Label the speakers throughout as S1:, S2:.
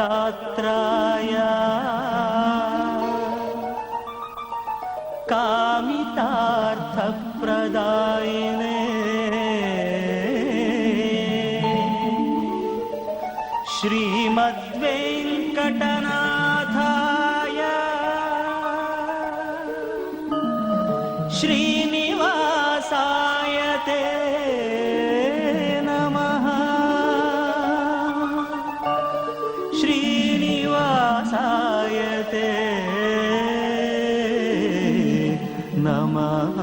S1: कल्याणाद्भुतगात्राय कामितार्थप्रदायिने श्रीमद्वेङ्कटनाथाय श्रीनिवासाय ते नमः। श्रीनिवासाय ते नमः।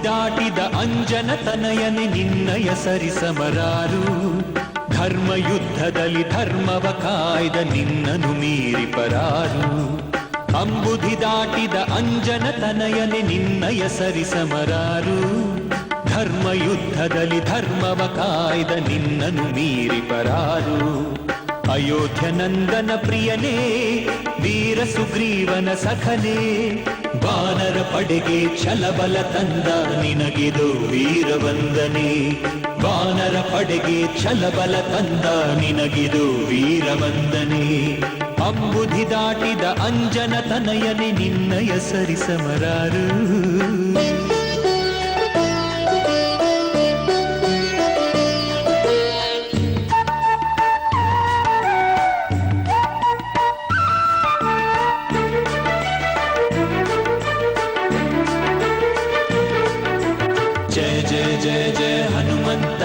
S2: ದಾಟಿದ ಅಂಜನ ತನಯನೆ ನಿನ್ನಯ ಸರಿಸಮರಾರು ಧರ್ಮಯುದ್ಧದಲ್ಲಿ ಧರ್ಮವ ಕಾಯ್ದ ನಿನ್ನನು ಮೀರಿ ಪರಾರು ಅಂಬುಧಿ ದಾಟಿದ ಅಂಜನ ತನಯನೆ ನಿನ್ನಯ ಸರಿಸಮರಾರು ಧರ್ಮಯುದ್ಧದಲ್ಲಿ ಧರ್ಮವ ಕಾಯ್ದ ನಿನ್ನನು ಮೀರಿ ಪರಾರು ಅಯೋಧ್ಯ ನಂದನ ಪ್ರಿಯನೇ ವೀರ ಸುಗ್ರೀವನ ಸಖನೇ ವಾನರ ಪಡೆಗೆ ಛಲಬಲ ತಂದ ನಿನಗಿದು ವೀರವಂದನೆ ವಾನರ ಪಡೆಗೆ ಛಲಬಲ ತಂದ ನಿನಗಿದು ವೀರವಂದನೆ ಅಂಬುಧಿ ದಾಟಿದ ಅಂಜನ ತನಯನೆ ನಿನ್ನಯ ಸರಿಸಮರಾರು ಜಯ ಜಯ ಜಯ ಜಯ ಹನುಮಂತ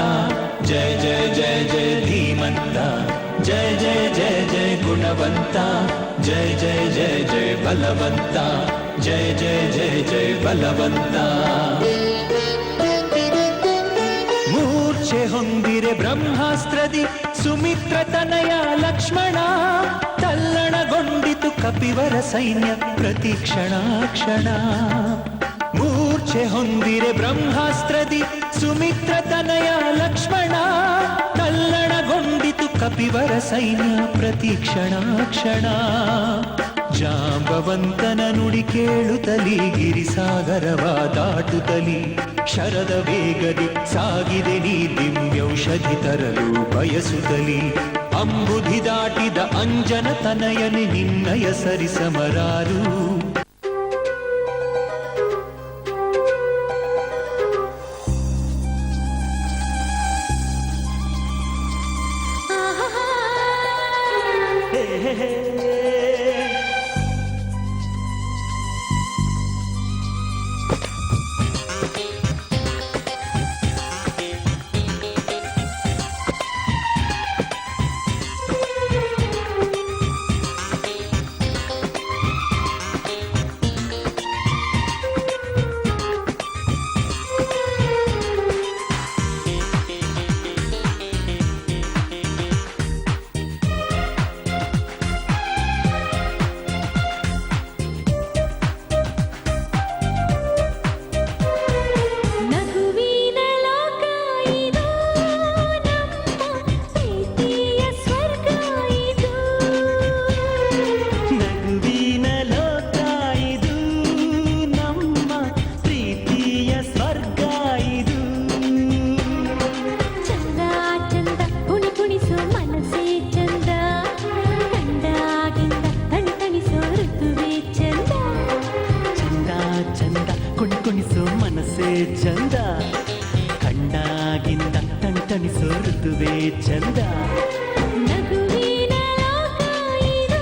S2: ಜಯ ಜಯ ಜಯ ಜಯ ಧೀಮಂತ ಜಯ ಜಯ ಜಯ ಜಯ ಗುಣವಂತ ಜಯ ಜಯ ಜಯ ಜಯ ಬಲವಂತ ಜಯ ಜಯ ಜಯ ಜಯ ಬಲವಂತ ಮೂರ್ಛೆ ಹೊಂದಿರೆ ಬ್ರಹ್ಮಾಸ್ತ್ರದಿ ಸುಮಿತ್ರ ತನಯ ಲಕ್ಷ್ಮಣ ತಲ್ಲಣಗೊಂಡಿತು ಕಪಿವರ ಸೈನ್ಯ ಪ್ರತಿಕ್ಷಣ ಕ್ಷಣ ಮೂರ್ಛೆ ಹೊಂದಿರೆ ಬ್ರಹ್ಮಾಸ್ತ್ರದಿ ಸುಮಿತ್ರ ತನಯ ಲಕ್ಷ್ಮಣ ತಲ್ಲಣಗೊಂಡಿತು ಕಪಿವರ ಸೈನ್ಯ ಪ್ರತಿಕ್ಷಣ ಕ್ಷಣ ಜಾಂಬವಂತನ ನುಡಿ ಕೇಳುತ್ತಲಿ ಗಿರಿಸಾಗರವ ದಾಟುತ್ತಲಿ ಶರದ ವೇಗದಿ ಸಾಗಿದೆ ನೀ ದಿವ್ಯೌಷಧಿ ತರಲು ಬಯಸುತ್ತಲಿ ಅಂಬುಧಿ ದಾಟಿದ ಅಂಜನ ತನಯನೆ ನಿನ್ನಯ ಸರಿಸಮರಾರು ಚಂದ ಕಂಡಾಗಿಂದ ಟಣಿಸೋ ಋತುವೇ ಚಂದ
S3: ನಗುವಿನ ಲೋಕ ಇದು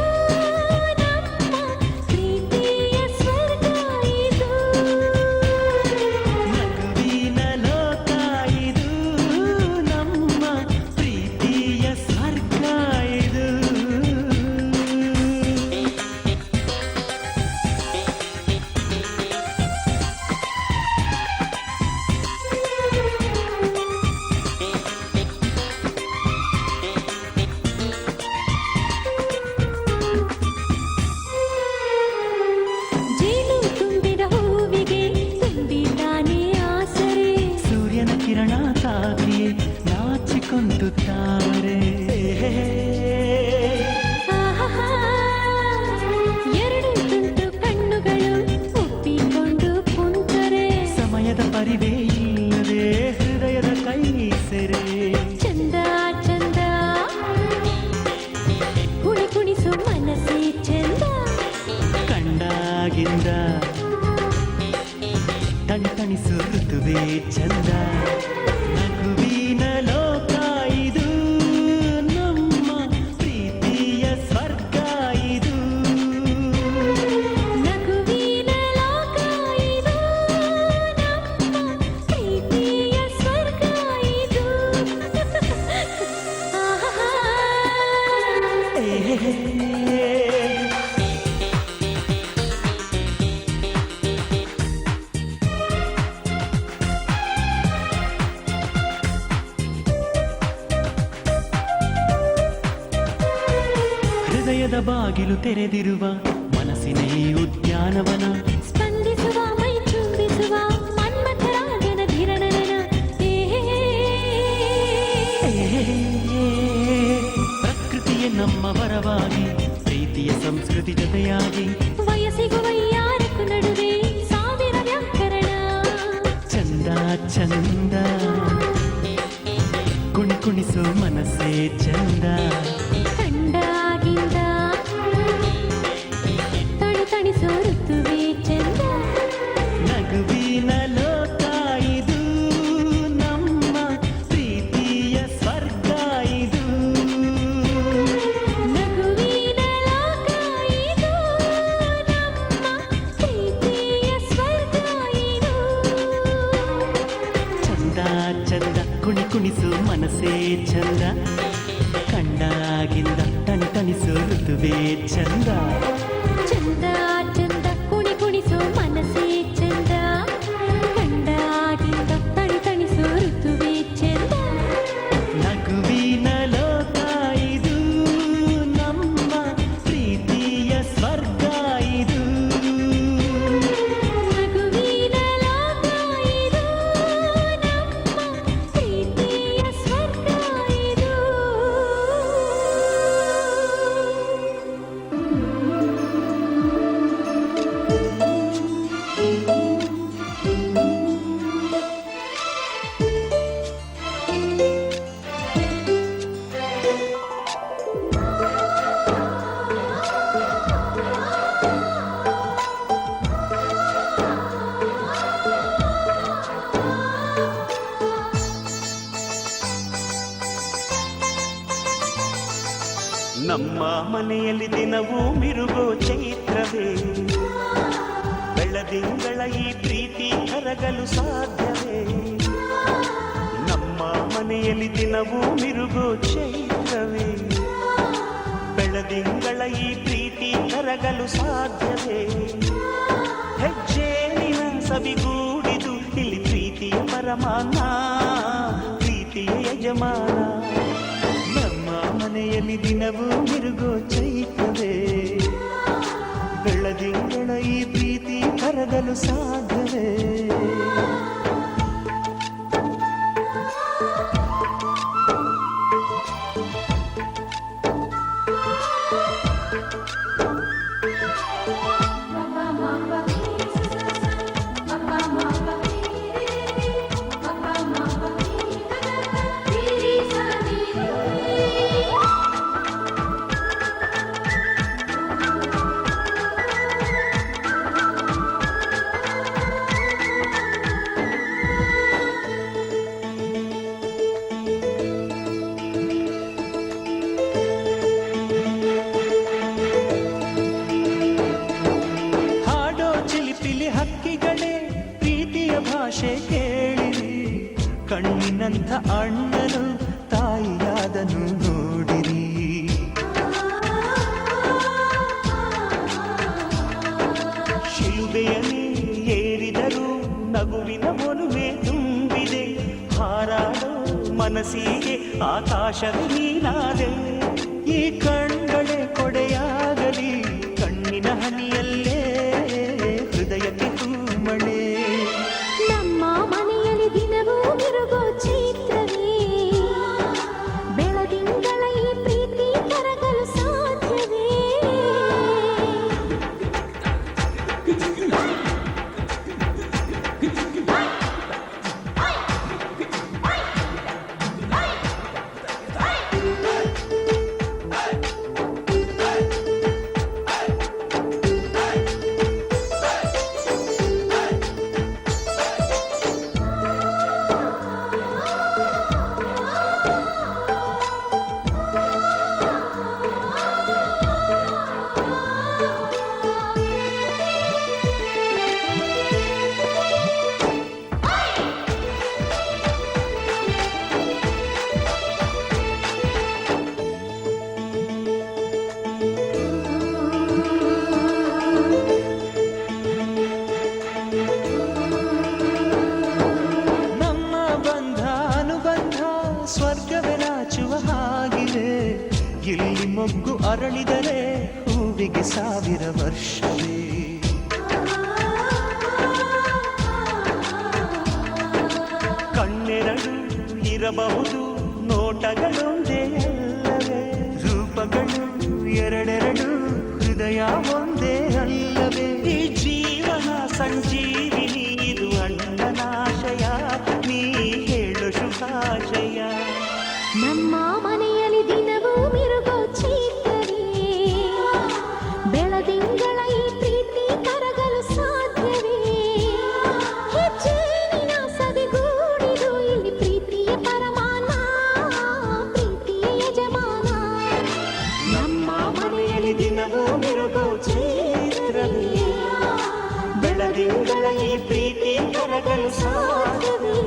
S3: ನಮ್ಮ ಪ್ರೀತಿಯ ಸ್ವರ್ಗ ಇದು
S1: ನಗುವಿನ ಲೋಕ ಇದು ನಮ್ಮ ಪ್ರೀತಿಯ ಸ್ವರ್ಗ ಇದು
S3: ಜೇನು ತುಂಬಿದ ಹೂವಿಗೆ ತುಂಬಿದ್ದಾನೆ ಆಸರೆ
S1: ಸೂರ್ಯನ ಕಿರಣ ತಾಕಿಯೇ ನಾಚಿಕೊಂಡು ತಾರೆ
S3: ಆಹಾ ಎರಡು ತುಂಟು ಕಣ್ಣುಗಳು ಒಪ್ಪಿಕೊಂಡು ಕುಂತರೆ
S1: ಸಮಯದ ಪರಿವೇ ಇಲ್ಲದೆ ಹೃದಯದ ಕೈ ಸೆರೆ
S3: ಚಂದ ಚಂದ ಕುಣಿ ಕುಣಿಸು ಮನಸ್ಸೇ ಚಂದ
S1: ಕಂಡಾಗಿಂದ ಟಣಿಸು ಋತುವೇ ಚಂದ ನಗುವಿನ ಲೋಕ ಇದು ನಮ್ಮ ಪ್ರೀತಿಯ ಸ್ವರ್ಗ ಇದು
S3: ನಗುವಿನ ಲೋಕ ಇದು ನಮ್ಮ ಪ್ರೀತಿಯ ಸ್ವರ್ಗ ಇದು ಆಹಾ
S1: ಹೃದಯದ ಬಾಗಿಲು ತೆರೆದಿರುವ ಮನಸ್ಸಿನ ಈ ಉದ್ಯಾನವನ
S3: ಸ್ಪಂದಿಸುವ ಮೈ ಚುಂಬಿಸುವ ಮನ್ಮಥರಾಗನ ಧಿರಣನನ
S1: ಪ್ರಕೃತಿಯೇ ನಮ್ಮ ವರವಾಗಿ ಪ್ರೀತಿಯ ಸಂಸ್ಕೃತಿ ಜೊತೆಯಾಗಿ
S3: ವಯಸ್ಸಿಗೂ ವೈಯಾರಕ್ಕೂ ನಡುವೆ ಸಾವಿರ ವ್ಯಾಕರಣ
S1: ಚಂದ ಚಂದ ಕುಣಿಸೋ ಮನಸ್ಸೇ ಚಂದ
S3: ಕಂಡಾಗಿಂದ
S1: ಮನಸ್ಸೇ ಚಂದ ಕಂಡಾಗಿಂದ ತಣಿಸೋ ಋತುವೇ ಚಂದ
S3: ಚಂದ ಚಂದ ಕುಣಿ ಕುಣಿಸೋ ಮನಸ್ಸೇ ಚಂದ ಕಂಡಾಗಿಂದ ತಣಿಸೋ ಋತುವೇ ಚಂದ
S1: ನಗುವಿನ ಲೋಕ ಇದು ನಮ್ಮ ಪ್ರೀತಿಯ ಸ್ವರ್ಗ ಇದು
S3: ನಗುವಿನ ಲೋಕ ಇದು ನಮ್ಮ ಪ್ರೀತಿಯ ಸ್ವರ್ಗ ಇದು
S2: ನಮ್ಮ ಮನೆಯಲ್ಲಿ ದಿನವೂ ಮಿರುಗೋ ಚೈತ್ರವೇ ಬೆಳದಿಂಗಳ ಈ ಪ್ರೀತಿ ಕರಗಲು ಸಾಧ್ಯವೇ ನಮ್ಮ ಮನೆಯಲ್ಲಿ ದಿನವೂ ಮಿರುಗೋ ಚೈತ್ರವೇ ಬೆಳದಿಂಗಳ ಈ ಪ್ರೀತಿ ಕರಗಲು ಸಾಧ್ಯವೇ ಹೆಜ್ಜೇನಿನ ಸವಿಗೂಡಿದು ಇಲ್ಲಿ ಪ್ರೀತಿಯ ಪರಮಾನ ಪ್ರೀತಿಯ ಯಜಮಾನ ನಮ್ಮ ಮನೆಯಲ್ಲಿ ದಿನವೂ ಮಿರುಗೋ ಚೈತ್ರವೇ ಬೆಳದಿಂಗಳ ಈ ಪ್ರೀತಿ ಕರಗಲು ಸಾಧ್ಯವೇ ಹಾಡೋ ಚಿಲಿಪಿಲಿ ಹಕ್ಕಿಗಳೇ ಪ್ರೀತಿಯ ಭಾಷೆ ಕೇಳಿರಿ ಕಣ್ಣಿನಂಥ ಅಣ್ಣನು ತಾಯಿಯಾದನು ನೋಡಿರಿ ಶಿಲುಬೆಯಲ್ಲಿ ಏರಿದರೂ ನಗುವಿನ ಒಲುಮೆ ತುಂಬಿದೆ ಹಾರಾಡೋ ಮನಸ್ಸಿಗೆ ಆಕಾಶವೇ ನೀನಾದೆ ಈ ಕಣ್ಗಳೇ ಕೊಡೆಯಾಗಲಿ ಕಣ್ಣಿನ ಹನಿಯಲ್ಲೇ ಹೃದಯಕ್ಕೆ ತೂಮಳೆ
S3: ನಮ್ಮ ಮನೆಯಲ್ಲಿ ದಿನವೂ ಮಿರುಗೋ ಚೈತ್ರವೇ ಬೆಳದಿಂಗಳ ಈ ಪ್ರೀತಿ ಕರಗಲು ಸಾಧ್ಯವೇ
S2: ನಮ್ಮ ಬಂಧ ಅನುಬಂಧ ಸ್ವರ್ಗವೇ ನಾಚುವ ಹಾಗಿದೆ ಇಲ್ಲಿ ಮೊಗ್ಗು ಅರಳಿದರೆ ಹೂವಿಗೆ 1000 ವರ್ಷವೇ ಕಣ್ಣೆರಡು ಇರಬಹುದು ನೋಟಗಳೊಂದೇ ಅಲ್ಲವೇ ರೂಪಗಳು ಎರಡೆರಡು ಹೃದಯ ಒಂದೇ ಅಲ್ಲವೇ ಈ ಜೀವನ ಸಂಜೀವಿನಿ ಇದು ಅಣ್ಣನಾಶಯ ನೀ ಹೇಳು ಶುಭಾಶಯ
S3: ನಮ್ಮ ಮನೆಯಲ್ಲಿ ದಿನವೂ ಮಿರುಗೋ ಚೈತ್ರವೇ ಬೆಳದಿಂಗಳ ಈ ಪ್ರೀತಿ ಕರಗಲು ಸಾಧ್ಯವೇ ಹೆಜ್ಜೇನಿನ ಸವಿಗೂಡಿದು ಇಲ್ಲಿ ಪ್ರೀತಿಯ ಪರಮಾನ ಪ್ರೀತಿಯ ಯಜಮಾನ
S2: ನಮ್ಮ ಮನೆಯಲ್ಲಿ ದಿನವೂ ಮಿರುಗೋ ಚೈತ್ರವೇ ಬೆಳದಿಂಗಳ ಈ ಪ್ರೀತಿ ಕರಗಲು ಸಾಧ್ಯವೇ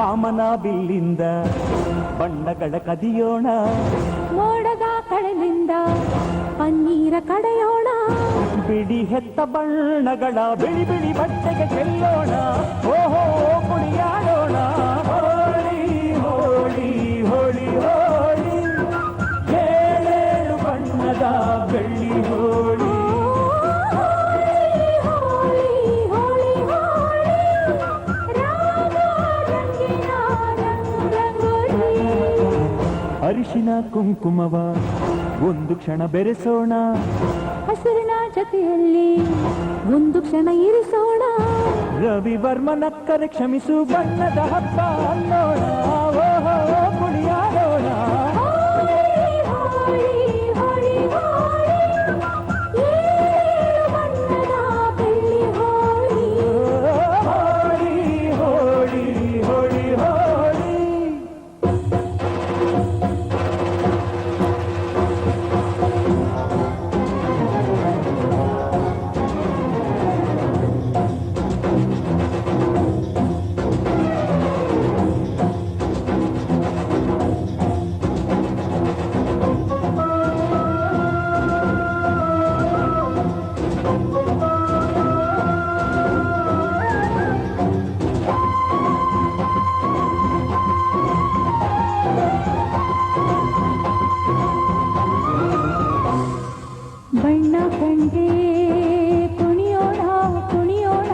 S1: ಕಾಮನ ಬಿಲ್ಲಿಂದ ಬಣ್ಣಗಳ ಕದಿಯೋಣ,
S3: ಮೋಡದ ಕಡಲಿಂದ ಪನ್ನೀರ ಕಡೆಯೋಣ,
S1: ಬಿಡಿ ಹೆತ್ತ ಬಣ್ಣಗಳ ಬಿಳಿ ಬಿಳಿ ಬಟ್ಟೆಗೆ ಚೆಲ್ಲೋಣ, ಓಹೋ ಕುಣಿಯಾಡೋಣ. ಹೋಳಿ ಹೋಳಿ ಹೋಳಿ ಹೋಳಿ, ಏಳೇಳು ಬಣ್ಣದ ಬೆಳ್ಳಿ ಹೋಳಿ.
S3: ಹೋಳಿ ಹೋಳಿ ಹೋಳಿ, ರಾಗ ರಂಗಿನ ರಂಗೋಲಿ.
S1: ಅರಿಶಿನ ಕುಂಕುಮವ ಒಂದು ಕ್ಷಣ ಬೆರೆಸೋಣ,
S3: ಹಸಿರಿನ ಜೊತೆಯಲ್ಲಿ ಒಂದು ಕ್ಷಣ ಇರಿಸೋಣ,
S1: ರವಿವರ್ಮನಕ್ಕರೆ ಕ್ಷಮಿಸು ಬಣ್ಣದ ಹಬ್ಬ ಅನ್ನೋಣ, ಓಹೋ ಕುಣಿಯಾಡೋಣ.
S3: ಹೋಳಿ ಹೋಳಿ ಹೋಳಿ ಹೋಳಿ, ಏಳು ಬಣ್ಣದ ಬೆಳ್ಳಿ ಹೋಳಿ.
S1: ಹೋಳಿ ಹೋಳಿ ಹೋಳಿ ಹೋಳಿ.
S3: ಬಣ್ಣ ಕಂಡೆ ಕುಣಿಯೋಣ ಕುಣಿಯೋಣ,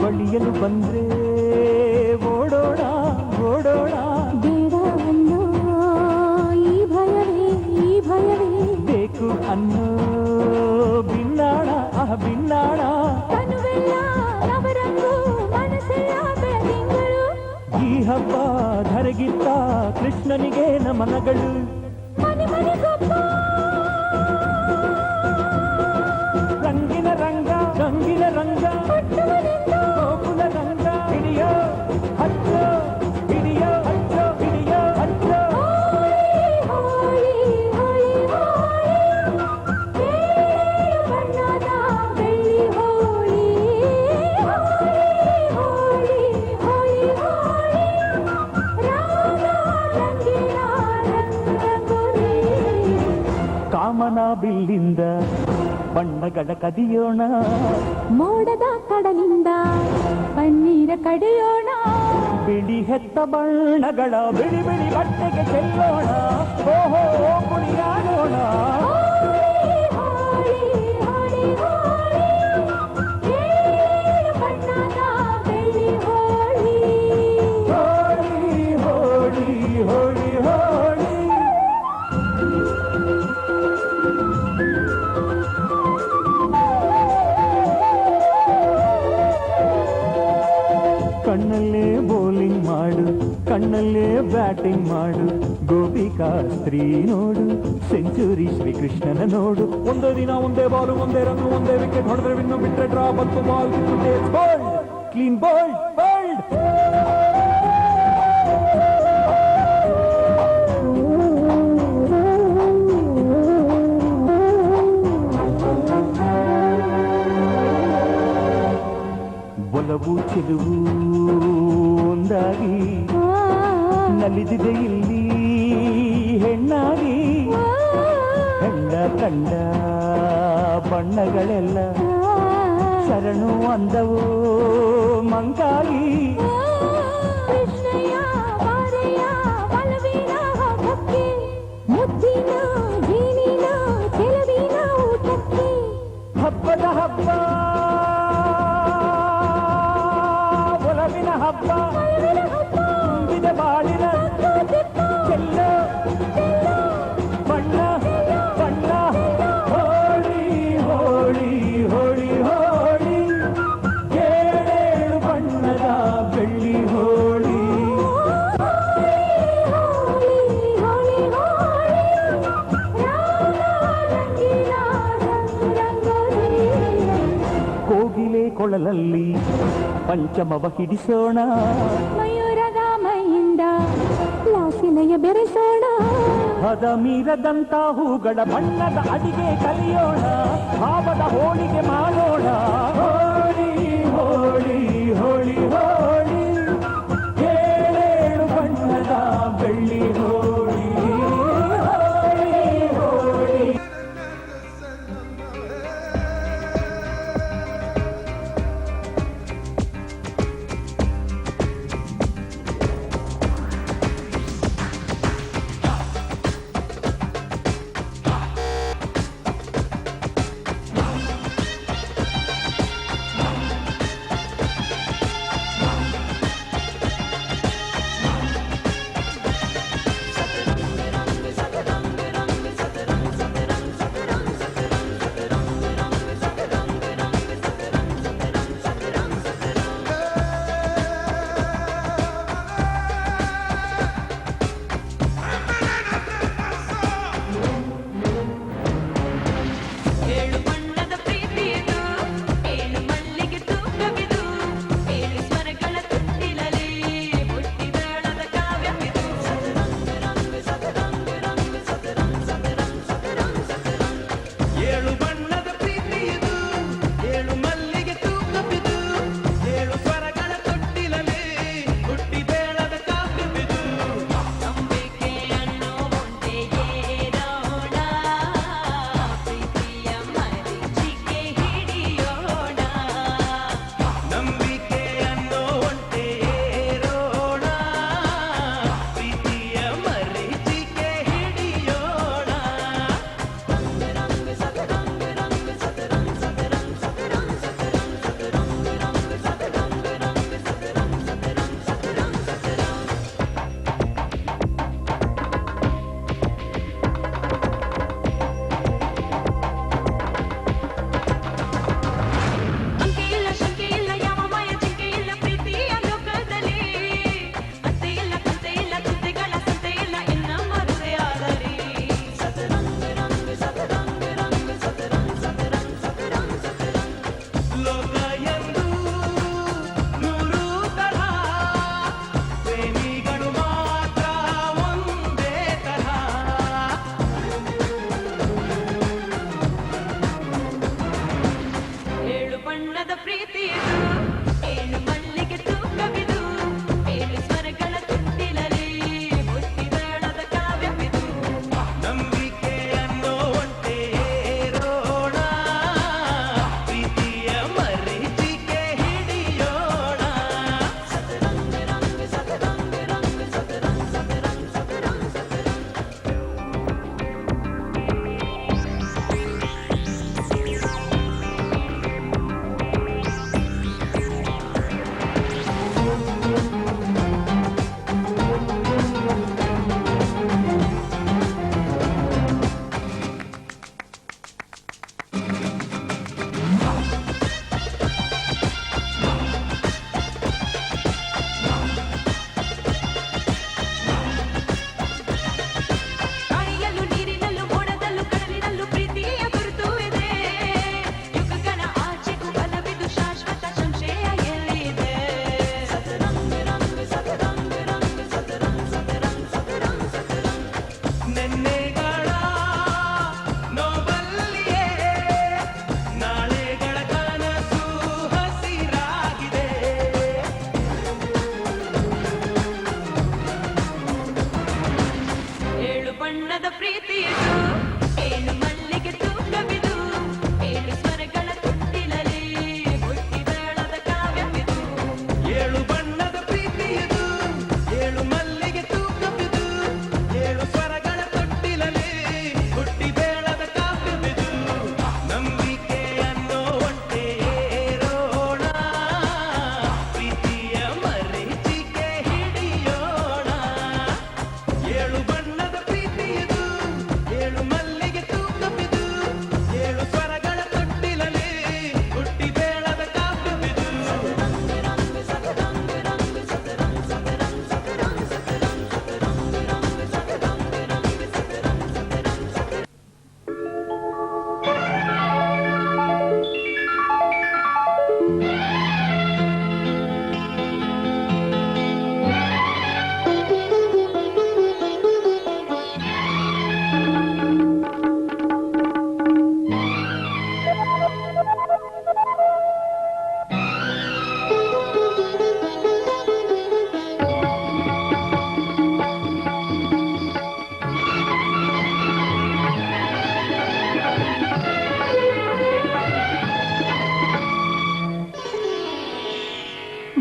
S1: ಬಳಿಯಲು ಬಂದ್ರೆ ಓಡೋಣ ಓಡೋಣ,
S3: ಬೇಡ ಅನ್ನೋ ಈ ಭಯವೇ ಈ ಭಯವೇ,
S1: ಬೇಕು ಅನ್ನೋ ಬಿನ್ನಾಣ ಬಿನ್ನಾಣ.
S3: ತನುವೆಲ್ಲ ನವರಂಗು ಮನಸ್ಸೆಲ್ಲ ಬೆಳದಿಂಗಳು,
S1: ಈ ಹಬ್ಬ ಧರೆಗಿತ್ತ ಕೃಷ್ಣನಿಗೆ ನಮನಗಳು,
S3: ಮನೆ ಮನೆಗೊಬ್ಬ
S1: ರಂಗಿನ ರಂಗ ರಂಗಿನ ರಂಗ,
S3: ಹುಟ್ಟುವನೆಂದು
S1: ಗೋಕುಲ ರಂಗ. ಹಿಡಿಯೋ ಹಚ್ಚೋ ಹಿಡಿಯೋ ಹಚ್ಚೋ ಹಿಡಿಯೋ ಹಚ್ಚೋ.
S3: ಹೋಳಿ ಹೋಳಿ ಹೋಳಿ, ಏಳು ಬಣ್ಣದ ಬೆಳ್ಳಿ ಹೋಳಿ. ಹೋಳಿ ಹೋಳಿ ಹೋಳಿ, ರಾಗ ರಂಗಿನ ರಂಗೋಲಿ.
S1: ಕಾಮನ ಬಿಲ್ಲಿಂದ ಬಣ್ಣಗಳ ಕದಿಯೋಣ,
S3: ಮೋಡದ ಕಡಲಿಂದ ಪನ್ನೀರ ಕಡೆಯೋಣ,
S1: ಬಿಳಿ ಹೆತ್ತ ಬಣ್ಣಗಳ ಬಿಳಿ ಬಿಳಿ ಬಟ್ಟೆಗೆ ಚೆಲ್ಲೋಣ, ಓಹೋ ಕುಣಿಯಾಡೋಣ.
S3: ಹೋಳಿ ಹೋಳಿ ಹೋಳಿ, ಏಳು ಬಣ್ಣದ ಬೆಳ್ಳಿ ಹೋಳಿ.
S1: ಹೋಳಿ ಹೋಳಿ ಹೋಳಿ ಹೋಳಿ. ಕಣ್ಣಲ್ಲೇ ಬೌಲಿಂಗ್ ಮಾಡು, ಕಣ್ಣಲ್ಲೇ ಬ್ಯಾಟಿಂಗ್ ಮಾಡು, ಗೋಪಿಕಾ ಸ್ತ್ರೀ ನೋಡು, ಸೆಂಚುರಿ ಶ್ರೀಕೃಷ್ಣನ ನೋಡು. ಒಂದೇ ದಿನ ಒಂದೇ ಬಾಲು ಒಂದೇ ರನ್ನು ಒಂದೇ ವಿಕೆಟ್ ಹೊಡೆದ್ರೆ ವಿನ್ನು, ಬಿಟ್ರೆ ಡ್ರಾ ಬಂತು ball bold clean bold bold. ಒಲವು ಚೆಲುವು ಒಂದಾಗಿ ನಲಿದಿದೆ ಇಲ್ಲಿ ಹೆಣ್ಣಾಗಿ, ಹೆಣ್ಣ ಕಂಡ ಬಣ್ಣಗಳೆಲ್ಲ ಶರಣು ಅಂದವು ಮಂಕಾಗಿ.
S3: ಕೃಷ್ಣಯ್ಯ ಬಾರಯ್ಯ ಬಲವೀನ ಹಬ್ಬಕ್ಕೆ, ಮುದ್ದಿನ ಜೀನಿನ ಚೆಲುವಿನ ಊಟಕ್ಕೆ,
S1: ಹಬ್ಬದ ಹಬ್ಬ ಒಲವಿನ ಹಬ್ಬ, ತುಂಬಿದ ಬಾಳಿನ ಚೆಲ್ಲೋ ಬಣ್ಣ ಬಣ್ಣ. ಹೋಳಿ ಹೋಳಿ ಹೋಳಿ ಹೋಳಿ, ಏಳೇಳು ಬಣ್ಣದ ಬೆಳ್ಳಿ ಹೋಳಿ.
S3: ಹೋಳಿ ಹೋಳಿ ಹೋಳಿ, ರಾಗ ರಂಗಿನ ರಂಗೋಲಿ.
S1: ಕೋಗಿಲೆ ಕೊಳಲಲ್ಲಿ ಪಂಚಮವ ಹಿಡಿಸೋಣ,
S3: ಮಯೂರದ ಮೈಯಿಂದ ಲಾಸಿಲಯ ಬೆರೆಸೋಣ,
S1: ಹದ ಮೀರದಂತ ಹೂಗಳ ಬಣ್ಣದ ಅಡಿಗೆ ಕಲಿಯೋಣ, ಭಾವದ ಹೋಳಿಗೆ ಮಾಡೋಣ. ಹೋಳಿ ಹೋಳಿ ಹೋಳಿ ಹೋಳಿ, ಏಳೇಳು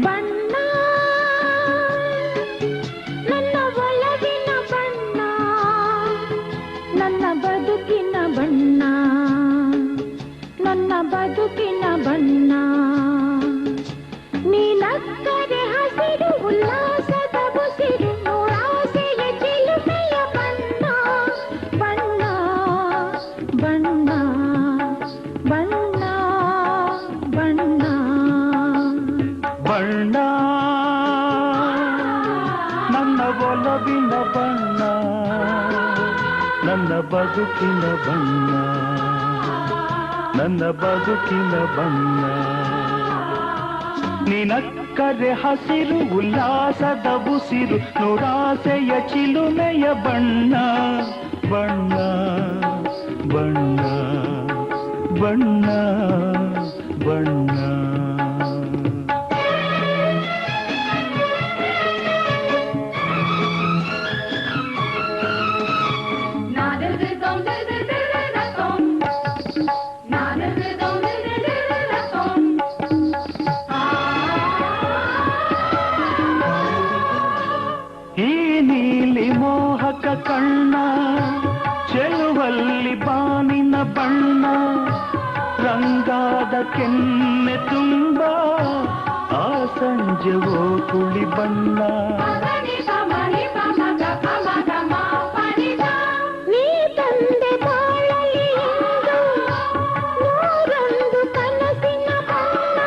S3: ಬಣ್ಣ ನನ್ನ ಒಲವಿನ ಬಣ್ಣ ನನ್ನ ಬದುಕಿನ ಬಣ್ಣ ನನ್ನ ಬದುಕಿನ ಬಣ್ಣ ನೀನಕ್ಕರೆ ಹಸಿರು ಉಲ್ಲಾಸದ ಉಸಿರು ನೂರಾಸೆಯ ಚಿಲುಮೆಯ ಬಣ್ಣ ಬಣ್ಣ ಬಣ್ಣ ಬಣ್ಣ ಬಣ್ಣ
S1: ಬಣ್ಣ ನನ್ನ ಒಲವಿನ ಬಣ್ಣ ನನ್ನ ಬದುಕಿನ ಬಣ್ಣ ನನ್ನ ಬದುಕಿನ ಬಣ್ಣ ನಿನಕ್ಕರೆ ಹಸಿರು ಉಲ್ಲಾಸದ ಉಸಿರು ನೂರಾಸೆಯ ಚಿಲುಮೆಯ ಬಣ್ಣ ಬಣ್ಣ ಬಣ್ಣ ಬಣ್ಣ ಬಣ್ಣ ಈ ನೀಲಿ ಮೋಹಕ ಕಣ್ಣ ಚೆಲುವಲ್ಲಿ ಬಾನಿನ ಬಣ್ಣ ರಂಗಾದ ಕೆನ್ನೆ ತುಂಬ ಆ ಸಂಜೆವೋ ಕುಳಿ ಬಣ್ಣ
S3: ನೀ ತಂದೆ ಬಾಳಲಿ ಎಂದು ನೂರೊಂದು ಕನಸಿನ ಬಣ್ಣ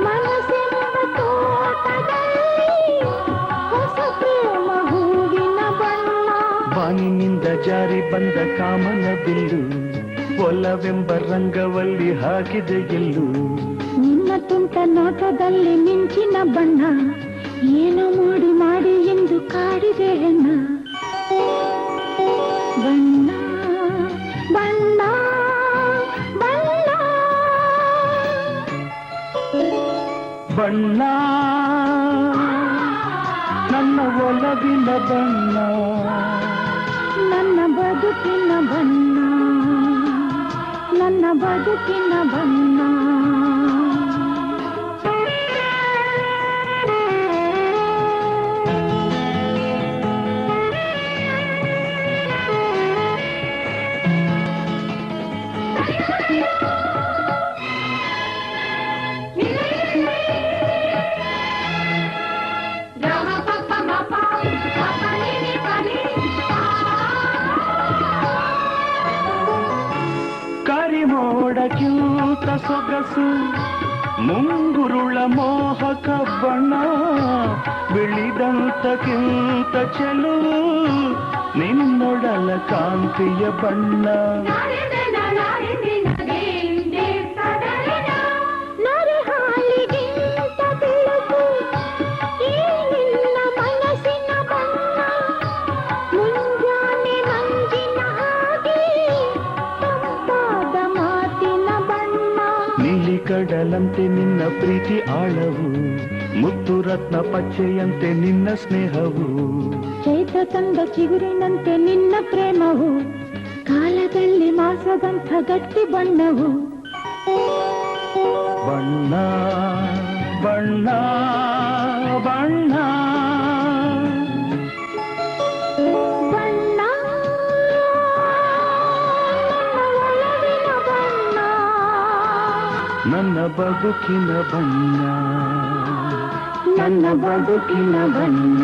S3: ಮನಸ್ಸೆಂಬ ತೋಟದಲ್ಲಿ ಹೊಸ ಪ್ರೇಮ ಹೂವಿನ ಬಣ್ಣ
S1: ಬಾನಿನಿಂದ ಜಾರಿ ಬಂದ ಕಾಮನ ಬಿಲ್ಲು ಒಲವೆಂಬ ರಂಗವಲ್ಲಿ ಹಾಕಿದೆ ಎಲ್ಲೂ
S3: ನಿನ್ನ ತುಂಟ ನೋಟದಲ್ಲಿ ಮಿಂಚಿನ ಬಣ್ಣ ಏನು ಮಾಡಿ ಮಾಡಿ ಎಂದು ಕಾಡಿದೆ ಹೆಣ್ಣ ಬಣ್ಣ ಬಣ್ಣ ಬಣ್ಣ
S1: ಬಣ್ಣ ನನ್ನ ಒಲವಿನ ಬಣ್ಣ
S3: ನನ್ನ ಬದುಕಿನ ಬಣ್ಣ ನನ್ನ ಬದುಕಿನ ಬಣ್ಣ
S1: ಕರಿಮೋಡಕ್ಯೂತ ಸೊಗಸು ಮುಂಗುರುಳ ಮೋಹಕ ಬಣ್ಣ ಬಿಳಿದಂತಕ್ಕಿಂತ ಚೆಲುವು ನಿನ್ನೊಡಲ ಕಾಂತಿಯ ಬಣ್ಣ
S3: ನರೆ ಹಾಲಿಗಿಂತ ಬೆಳಕು ಈ ನಿನ್ನ ಮನಸ್ಸಿನ ಬಣ್ಣ ಮುಂಜಾನೆ ಮಂಜಿನ ಹಾಗೆ ತಂಪಾದ ಮಾತಿನ ಬಣ್ಣ
S1: ನೀಲಿ ಕಡಲಂತೆ ನಿನ್ನ ಪ್ರೀತಿ ಆಳವು ಮುತ್ತು ರತ್ನ ಪಚ್ಚೆಯಂತೆ ನಿನ್ನ ಸ್ನೇಹವು
S3: ಚೈತ್ರ ತಂದ ಚಿಗುರಿನಂತೆ ನಿನ್ನ ಪ್ರೇಮವು ಕಾಲದಲ್ಲಿ ಮಾಸದಂಥ ಗಟ್ಟಿ ಬಣ್ಣವು
S1: ಬಣ್ಣ ಬಣ್ಣ ಬಣ್ಣ
S3: ಬಣ್ಣ ಒಲವಿನ ಬಣ್ಣ
S1: ನನ್ನ ಬದುಕಿನ ಬಣ್ಣ
S3: ನನ್ನ ಬದುಕಿನ ಬಣ್ಣ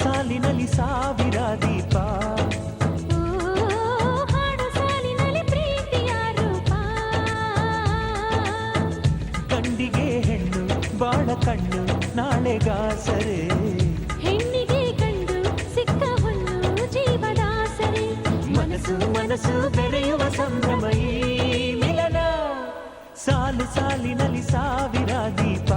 S1: ಸಾಲಿನಲ್ಲಿ ಸಾವಿರ ದೀಪ,
S3: ಹಾಡು ಸಾಲಿನಲ್ಲಿ ಪ್ರೀತಿಯ ರೂಪ,
S1: ಕಂಡಿಗೆ ಹೆಣ್ಣು ಬಾಳ ಕಣ್ಣು ನಾಳೆಗಾಸರೆ,
S3: ಹೆಣ್ಣಿಗೆ ಕಂಡು ಸಿಕ್ಕ ಹುಲ್ಲು ಜೀವದಾಸರೆ,
S1: ಮನಸ್ಸು ಮನಸ್ಸು ಬೆರೆಯುವ ಸಂಭ್ರಮ ಈ ಮಿಲನ, ಸಾಲು ಸಾಲಿನಲ್ಲಿ ಸಾವಿರ ದೀಪ.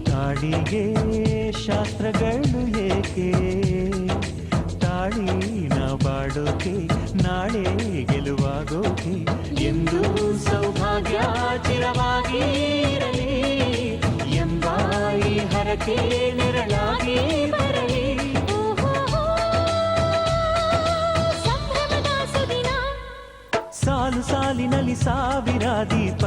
S1: ತಾಳಿಗೆ ಶಾಸ್ತ್ರಗಳು ಏಕೆ, ತಾಳಿನ ಬಾಡೋಕೆ ನಾಳೆ ಗೆಲುವಾಗೋಕೆ, ಎಂದು ಸೌಭಾಗ್ಯ ಚಿರವಾಗಿ ಇರಲಿ ಎಂಬ ಈ ಹರಕೆ ನೆರಳಾಗಿ ಬರಲಿ. ಸಾಲು ಸಾಲಿನಲ್ಲಿ ಸಾವಿರ ದೀಪ,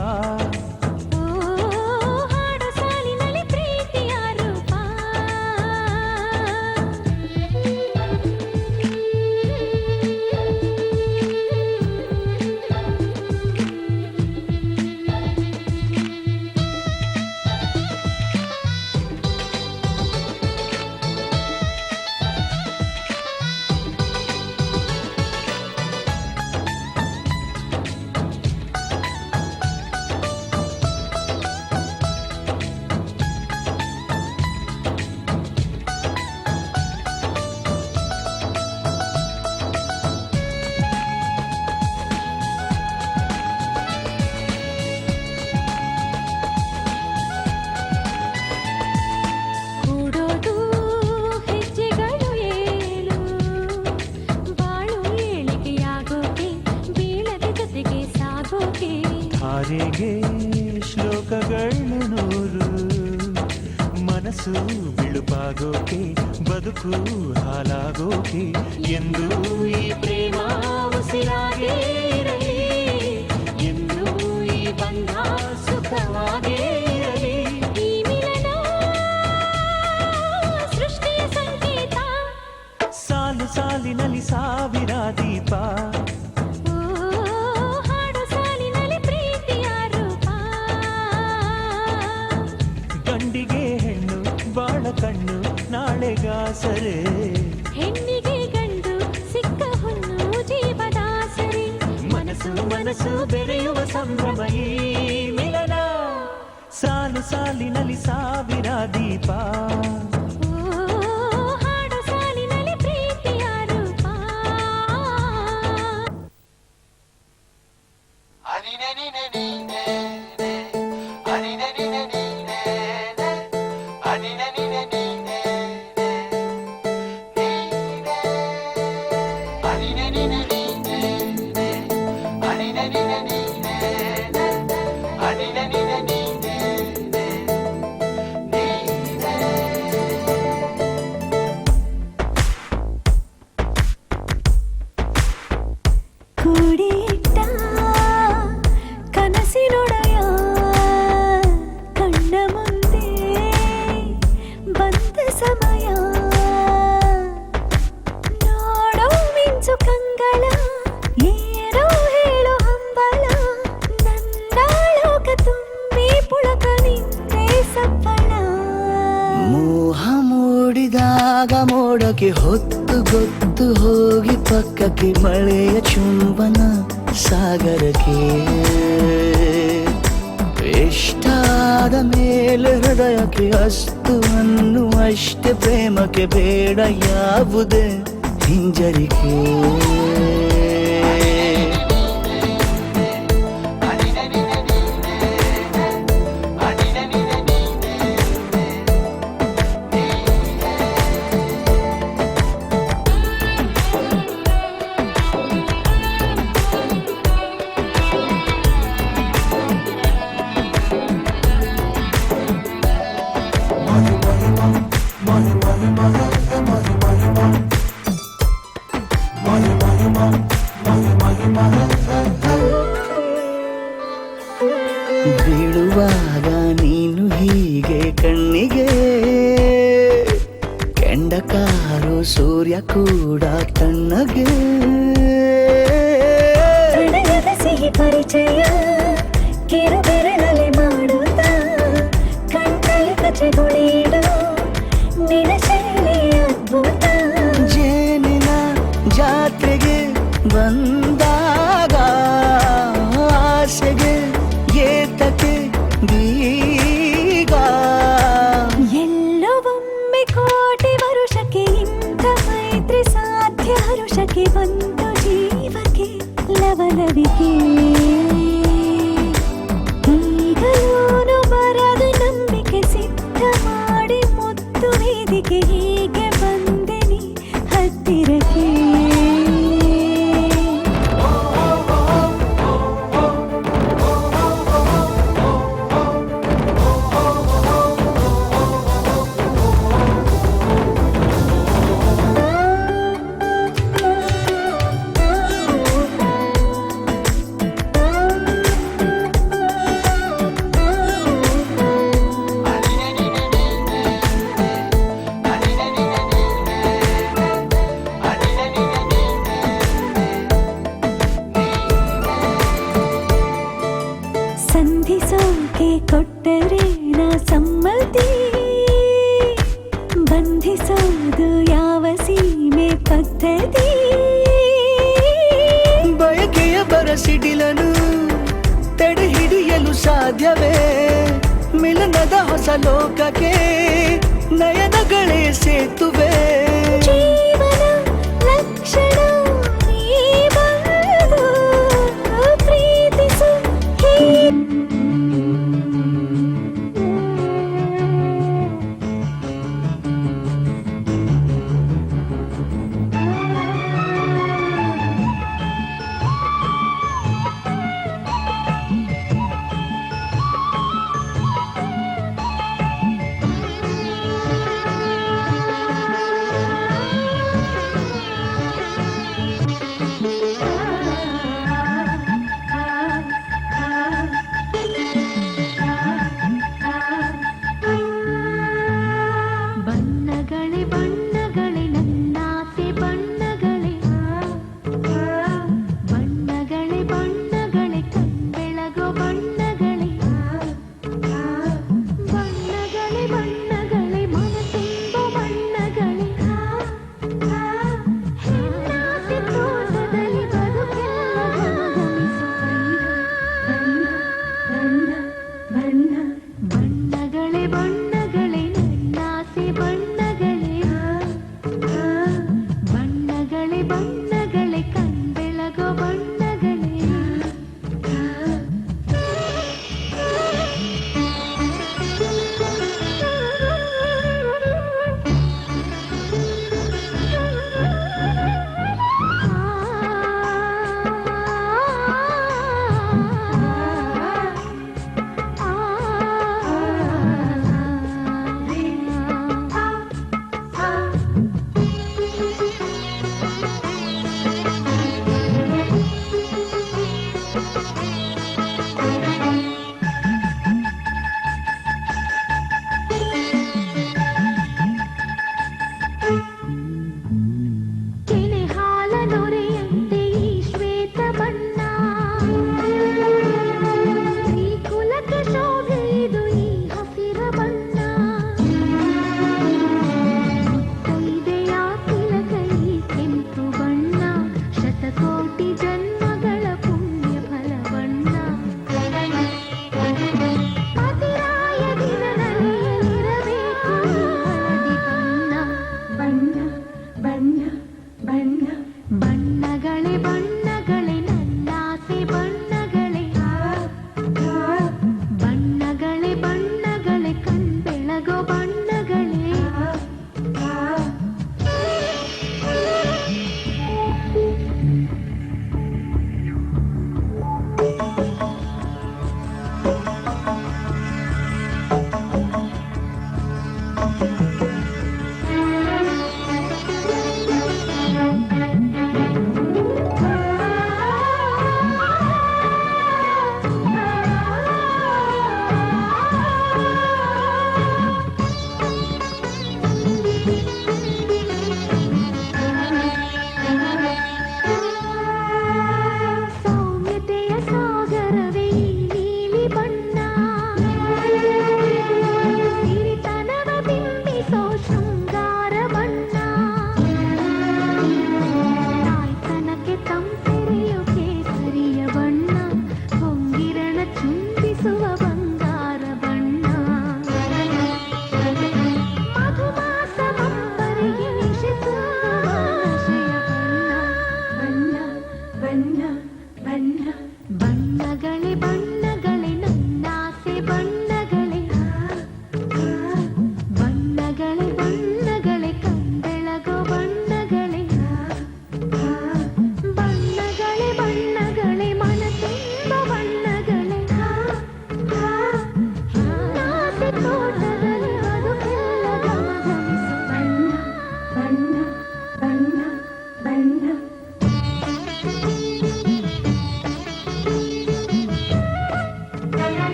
S2: ಧಾರೆಗೆ ಶ್ಲೋಕಗಳು ನೂರು, ಮನಸ್ಸು ಬಿಳುಪಾಗೋಕೆ ಬದುಕು ಹಾಲಾಗೋಕೆ ಎಂದು ಈ ಪ್ರೇಮ ಉಸಿರಾಗೇ ಇರಲಿ, ಎಂದು ಈ ಬಂಧ ಸುಖವಾಗೇ ಇರಲಿ.
S3: ಈ ಮಿಲನ ಸೃಷ್ಟಿಯ ಸಂಕೇತ,
S2: ಸಾಲು ಸಾಲಿನಲ್ಲಿ ಸಾವಿರ ದೀಪ,
S3: ಓ ಹಾಡು ಸಾಲಿನಲ್ಲಿ ಪ್ರೀತಿಯ ರೂಪ.
S2: ಗಂಡಿಗೆ ಹೆಣ್ಣು ಬಾಳ ಕಣ್ಣು ನಾಳೆಗಾಸರೆ,
S3: ಹೆಣ್ಣಿಗೆ ಗಂಡು ಸಿಕ್ಕ ಹುಣ್ಣು ಜೀವದಾಸರಿ.
S2: ಮನಸ್ಸು ಮನಸ್ಸು ಬೆರೆಯುವ ಸಂಭ್ರಮ ಈ ಮಿಲನ, ಸಾಲು ಸಾಲಿನಲ್ಲಿ ಸಾವಿರ ದೀಪ.
S3: ಓ ಹಾಡು ಸಾಲಿನಲ್ಲಿ ಪ್ರೀತಿಯ ರೂಪ. ಕೂಡಿಟ್ಟ ಕನಸಿನೊಡೆಯ ಕಣ್ಣ ಮುಂದೆ ಬಂದ ಸಮಯ, ನೋಡೋ ಮಿಂಚು ಕಂಗಳ ಏನೋ ಹೇಳೋ ಹಂಬಲ, ನನ್ನ ಲೋಕ ತುಂಬಿ ಪುಳಕ ನಿಂತೆ ಸಪ್ಪಳ.
S4: ಮೋಹ ಮೂಡಿದಾಗ ಮೋಡಕ್ಕೆ ಹೊತ್ತು ಗೊತ್ತು ಹೋಗಿ ಪಕ್ಕಕ್ಕೆ ಮಳೆಯ ಚುಂಬನ ಸಾಗರಕ್ಕೆ, ಇಷ್ಟಾದ ಮೇಲೆ ಹೃದಯಕ್ಕೆ ಅಸ್ತು ಅನ್ನುವಷ್ಟೇ ಪ್ರೇಮಕ್ಕೆ ಬೇಡ ಯಾವುದೇ ಹಿಂಜರಿಕೆ. ಬೀಳುವಾಗ ನೀನು ಹೀಗೆ ಕಣ್ಣಿಗೆ, ಕೆಂಡಕಾರು ಸೂರ್ಯ ಕೂಡ ತಣ್ಣಗೆ.
S3: ಪ್ರಣಯದ ಸಿಹಿ ಪರಿಚಯ ಕಿರು ಬೆರಳಲ್ಲಿ ಮಾಡುತ್ತ, ಕಣ್ಣಲ್ಲಿ ಕಚ್ಚೆಗುಳಿಡು ನಿನ್ನ ಶೈಲಿ ಅದ್ಭುತ.
S4: ಜೇನಿನ ಜಾತ್ರೆಗೆ ಬಂದಾಗ ಆಸೆಗೆ ಏತಕ್ಕೆ ಬೀಗ,
S3: ಎಲ್ಲೋ ಒಮ್ಮೆ ಕೋಟಿ ವರುಷಕ್ಕೆ ಇಂಥ ಮೈತ್ರಿ ಸಾಧ್ಯ, ಹರುಷಕ್ಕೆ ಬಂತು ಜೀವಕ್ಕೆ ಲವಲವಿಕೆ. ಈಗಲೂನು ಬರದ ನಂಬಿಕೆ ಸಿದ್ಧ ಮಾಡಿ ಮುತ್ತು ವೇದಿಕೆ, ಹೀಗೆ ಬಂದೆ ನೀ ಹತ್ತಿರಕ್ಕೆ. ಸಂಧಿಸೋಕೆ ಕೊಟ್ಟರೆ ನಾ ಸಮ್ಮತಿ, ಬಂಧಿಸೋದು ಯಾವ ಸೀಮೆ ಪದ್ಧತಿ.
S4: ಬಯಕೆಯ ಬರಸಿಡಿಲನು ತಡೆ ಹಿಡಿಯಲು ಸಾಧ್ಯವೇ, ಮಿಲನದ ಹೊಸ ಲೋಕಕ್ಕೆ ನಯನಗಳೇ ಸೇತುವೆ.
S3: ಜೀವನ ಲಕ್ಷಣ ನೀ ಬಂದು ಪ್ರೀತಿಸು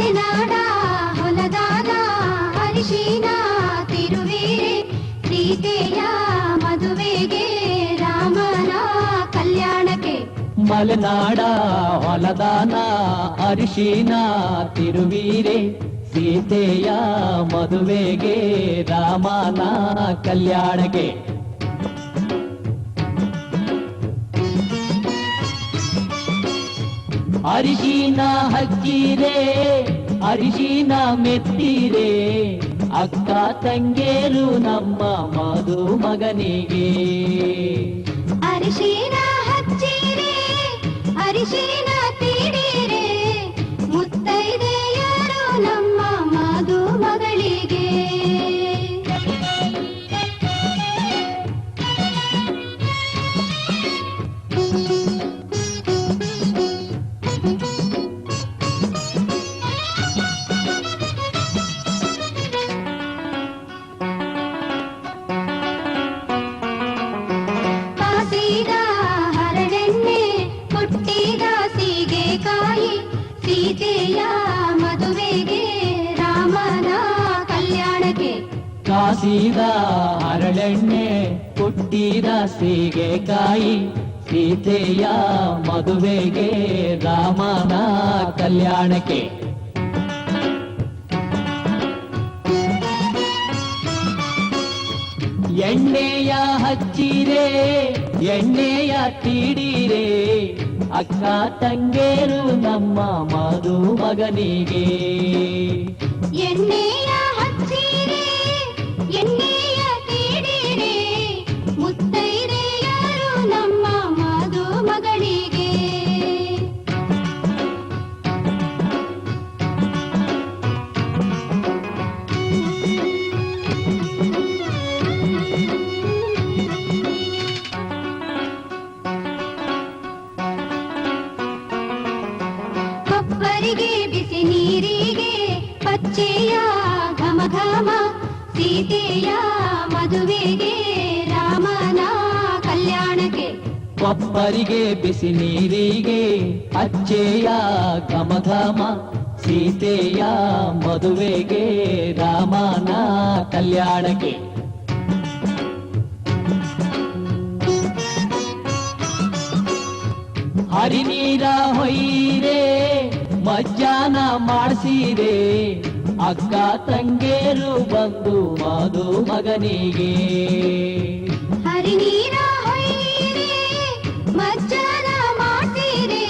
S3: ಮಲೆನಾಡ ಹೊಲದಾನ ಅರಿಶಿನ ತಿರುವೀರೆ ಸೀತೆಯ ಮದುವೆಗೆ ರಾಮನ ಕಲ್ಯಾಣಕ್ಕೆ
S5: ಮಲೆನಾಡ ಹೊಲದಾನ ಅರಿಶಿನ ತಿರುವೀರೆ ಸೀತೆಯ ಮದುವೆಗೆ ರಾಮನ ಕಲ್ಯಾಣಕ್ಕೆ ಅರಿಶಿನ ಹಚ್ಚಿರೆ ಅರಿಶಿನ ಮೆತ್ತಿರೆ ಅಕ್ಕ ತಂಗೇರು ನಮ್ಮ ಮದುಮಗನಿಗೆ
S3: ಅರಿಶಿನ ಹಚ್ಚಿರೆ ಅರಿಶಿನ ತೀಡಿರೆ ಮುತ್ತೈದೆಯರು ನಮ್ಮ ಮದುಮಗಳಿಗೆ ಕಾಸಿದ ಹರಳೆಣ್ಣೆ ಕೊಟ್ಟಿದ ಸೀಗೆಕಾಯಿ ಸೀತೆಯ ಮದುವೆಗೆ ರಾಮನ ಕಲ್ಯಾಣಕ್ಕೆ
S5: ಕಾಸಿದ ಹರಳೆಣ್ಣೆ ಕುಟ್ಟಿದ ಸೀಗೆಕಾಯಿ ಸೀತೆಯ ಮದುವೆಗೆ ರಾಮನ ಕಲ್ಯಾಣಕ್ಕೆ ಎಣ್ಣೆಯ ಹಚ್ಚಿರೆ ಎಣ್ಣೆಯ ತೀಡಿರೆ ಅಕ್ಕ ತಂಗೇರು ನಮ್ಮ ಮದುಮಗನಿಗೆ
S3: ಎಣ್ಣೆಯ ಹಚ್ಚಿರೆ ಎಣ್ಣೆಯ ತೀಡಿರೆ ಮುತ್ತೈದೆಯರು ನಮ್ಮ ಮದುಮಗಳಿಗೆ ಕೊಬ್ಬರಿಗೆ ಬಿಸಿ ನೀರಿಗೆ ಪಚ್ಚೆಯ ಘಮ ಘಮ ಸೀತೆಯ ಮದುವೆಗೆ ರಾಮನ ಕಲ್ಯಾಣಕ್ಕೆ
S5: ಕೊಪ್ಪರಿಗೆ ಬಿಸಿ ನೀರಿಗೆ ಅಚ್ಚೆಯ ಘಮ ಘಮ ಸೀತೆಯ ಮದುವೆಗೆ ರಾಮನ ಕಲ್ಯಾಣಕ್ಕೆ ಹರಿನೀರ ಹೊಯ್ಯಿರೆ ಮಜ್ಜಾನ ಮಾಡಿಸಿರೆ ಅಕ್ಕ ತಂಗೇರು ಬಂದು ಮದುಮಗನಿಗೆ
S3: ಹರಿನೀರ ಹೊಯ್ಯಿರೆ ಮಜ್ಜನ ಮಾಡ್ತೀರೆ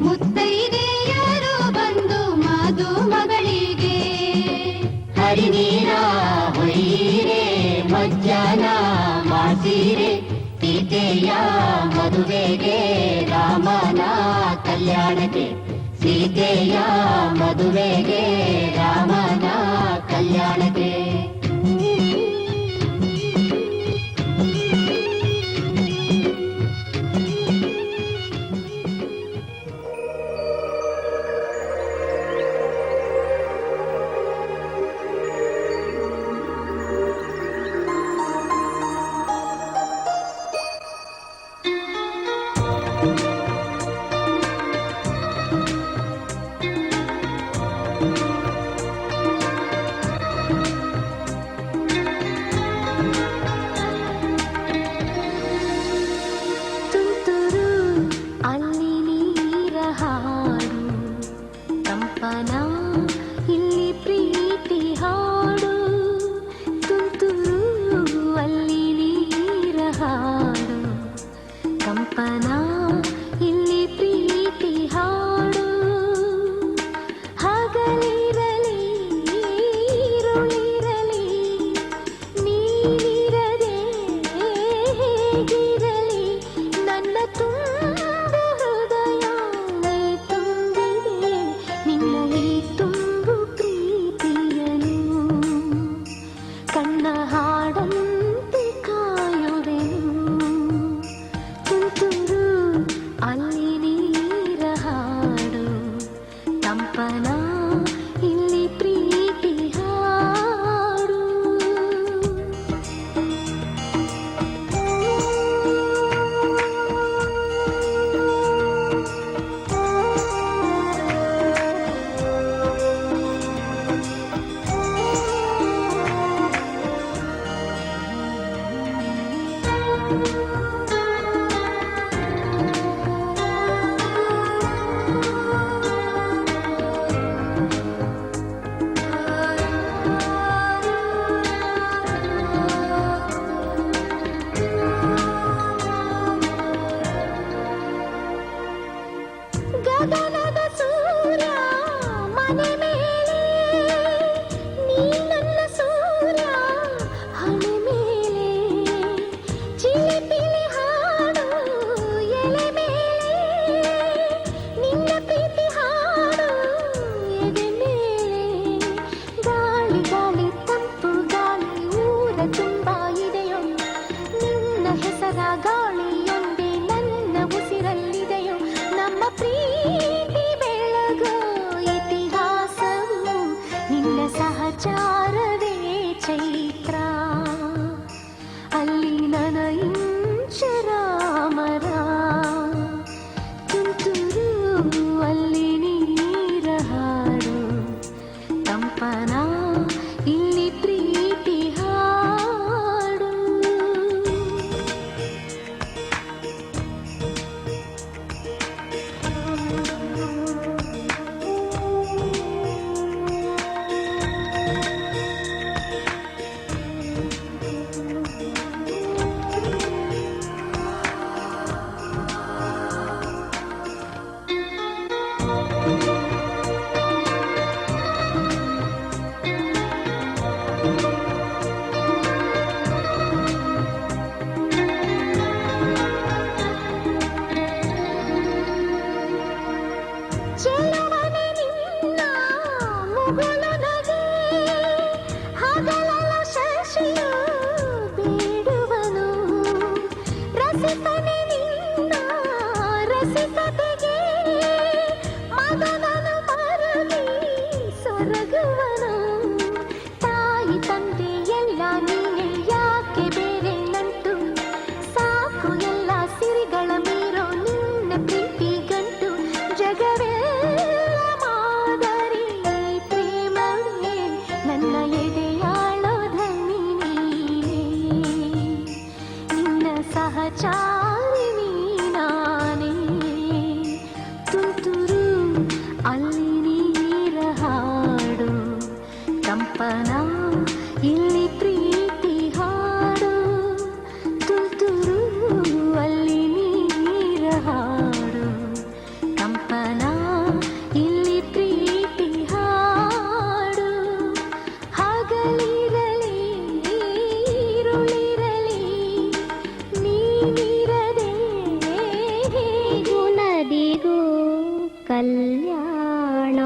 S3: ಮುತ್ತೈದೆಯರು ಬಂದು ಮದುಮಗಳಿಗೆ ಹರಿನೀರ ಹೊಯ್ಯಿರೆ ಮಜ್ಜನ ಮಾಡ್ತೀರೆ ಸೀತೆಯ ಮದುವೆಗೆ ರಾಮನ ಕಲ್ಯಾಣಕ್ಕೆ ಸೀತೆಯ ಮದುವೆಗೆ ರಾಮನ ಕಲ್ಯಾಣಕ್ಕೆ ಸಹಚಾರವೇ ಚೈತ್ರ ಅಲ್ಲಿ ನನ ಇಂಚರಾಮರ ತುಂತುರು ಅಲ್ಲಿ ನೀರ ಹಾಡು ಕಂಪನ ಇಲ್ಲಿ ಪ್ರೀತಿ ಹಾಡು ಚೆಲುವನೆ ನಿನ್ನ ಮುಗುಳು ನಗೆ ಹಗಲಲ್ಲ ಶಶಿಯು ಬೇಡುವನು ರಸಿಕನೆ ನಿನ್ನ ರಸಿಕತೆಗೆ ಮಗನನು ಮರಳಿ ಸೊರಗುವನು ತಾಯಿ ತಂದೆ ಎಲ್ಲ ನೀನೆ ಯಾಕೆ ಬೇರೆ ನಂಟು ಸಾಕು ಎಲ್ಲ ಸಿರಿಗಳ ಮೀರೋ ನಿನ್ನ ಪ್ರೀತಿ ಗಂಟು ಜಗವೇ ಮಾದರಿ ಪ್ರೇಮವೇ ನನ್ನ ಎದೆಯಾಳೋ ಧನಿ ನೀನೇ ನಿನ್ನ ಸಹಚಾರಿ ನೀನಾನೇ ತುಂತುರು ಅಲ್ಲಿ ನೀರ ಹಾಡು ಕಂಪನ ಇಲ್ಲಿ ಪ್ರೀತಿ ಹಾಡು ತುಂತುರು ಅಲ್ಲಿ ನೀರ ಹಾಡು ಕಂಪನ ಇಲ್ಲಿ ಪ್ರೀತಿ ಹಾಡು ಹಗಲಿರಲಿ ഇരുളിರಲಿ ನೀನಿರದೆ ಹೇಗೂ ನದಿಗೂ ಕಲ್ಯಾಣ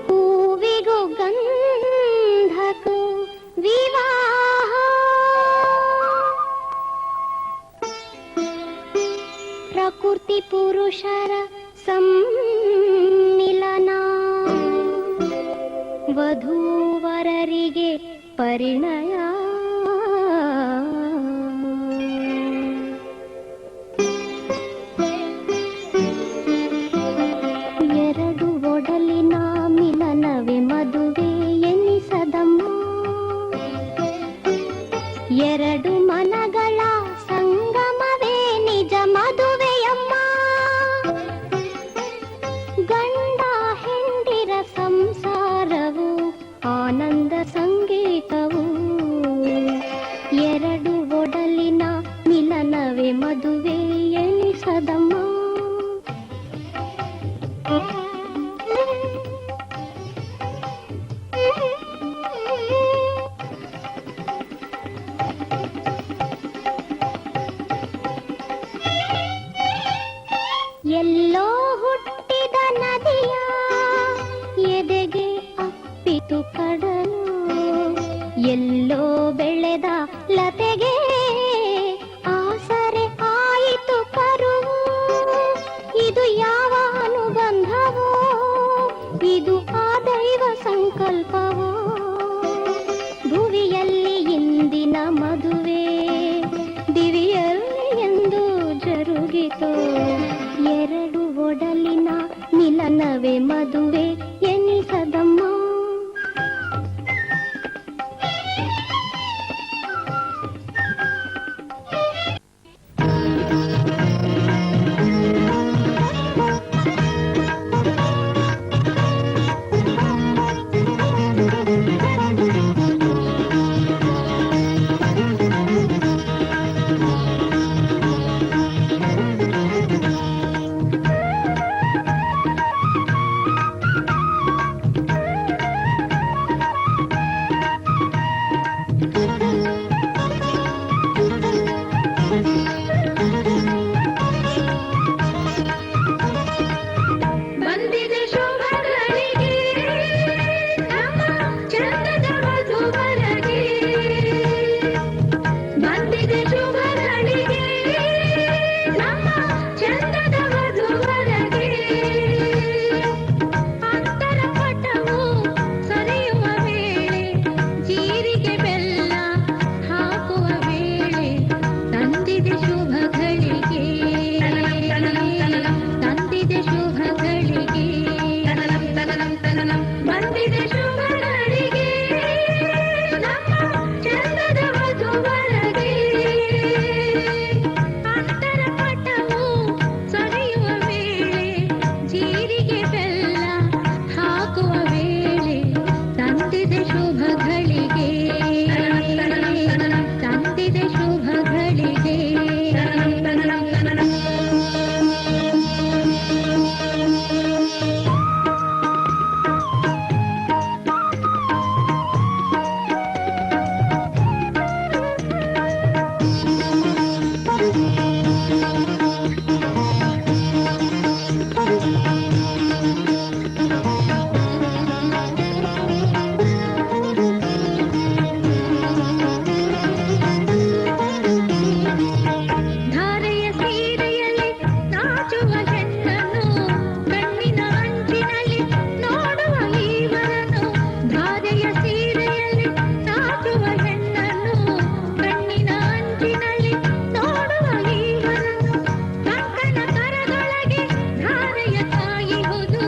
S3: ಹೂವಿಗೂ ಗಂಧಕ್ಕೂ ವಿವಾಹ ಪ್ರಕೃತಿ ಪುರುಷರ ಸಮ್ಮಿಲನ ವಧೂವರರಿಗೆ ಪರಿಣಯ ಎರಡು ಒಡಲಿನ ಮಿಲನವೇ ಮದುವೆ ಎನಿಸದಮ್ಮ ಎರಡು ಮನಗಳ ಸಂಗಮವೇ ನಿಜ ಮದುವೆಯಮ್ಮ ಗಂಡ ಹೆಂಡಿರ ಸಂಸಾರವು ಆನಂದ ಸಂಗೀತವು ಎರಡು ಒಡಲಿನ ಮಿಲನವೇ ಮದುವೆ ಎನಿಸದಮ್ಮ ಎಲ್ಲೋ ಹುಟ್ಟಿದ ನದಿಯ ಎದೆಗೆ ಅಪ್ಪಿತು ಕಡಲು ಎಲ್ಲೋ ಬೆಳೆದ ಲತೆಗೆ ಆಸರೆ ಆಯಿತು ಕರುವು ಇದು ಯಾವ ಅನುಬಂಧವೋ ಇದು ಆ ದೈವ ಸಂಕಲ್ಪವೋ ಭುವಿಯಲ್ಲಿ ಇಂದಿನ ಮದುವೆ ದಿವಿಯಲ್ಲಿ ಎಂದು ಜರುಗಿತು ಎರಡು ಒಡಲಿನ ಮಿಲನವೇ ಮದುವೆ ಎನಿಸದಮ್ಮ ಸಿಹಿಗೆ ಬೆಲ್ಲ ಹಾಕುವ ವೇಳೆ ತಂದಿದೆ ಶುಭ ಘಳಿಗೆ, ತಂದಿದೆ ಶುಭ ಘಳಿಗೆ. ಧಾರೆಯ ಸೀರೆಯಲ್ಲಿ ನಾಚುವ ಹೆಣ್ಣನ್ನು ಕಣ್ಣಿನ ಅಂಚಿನಲ್ಲಿ ನೋಡುವ ಈವರನು, ಧಾರೆಯ ಸೀರೆಯಲ್ಲಿ ನಾಚುವ ಹೆಣ್ಣನ್ನು ಕಣ್ಣಿನ ಅಂಚಿನಲ್ಲಿ ನೋಡುವ ಈವರನು, ಕಂಕಣ ಕರದೊಳಗೆ ಧಾರೆಯ ಕಾಯುವುದು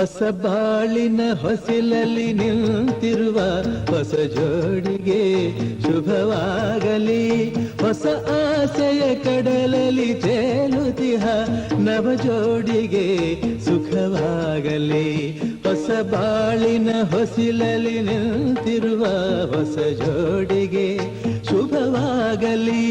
S6: ಹೊಸ ಬಾಳಿನ ಹೊಸಿಲಲ್ಲಿ ನಿಂತಿರುವ ಹೊಸ ಜೋಡಿಗೆ ಶುಭವಾಗಲಿ. ಹೊಸ ಆಸೆಯ ಕಡಲಲ್ಲಿ ತೇಲುತಿಹ ನವ ಜೋಡಿಗೆ ಸುಖವಾಗಲಿ. ಹೊಸ ಬಾಳಿನ ಹೊಸಿಲಲ್ಲಿ ನಿಂತಿರುವ ಹೊಸ ಜೋಡಿಗೆ ಶುಭವಾಗಲಿ.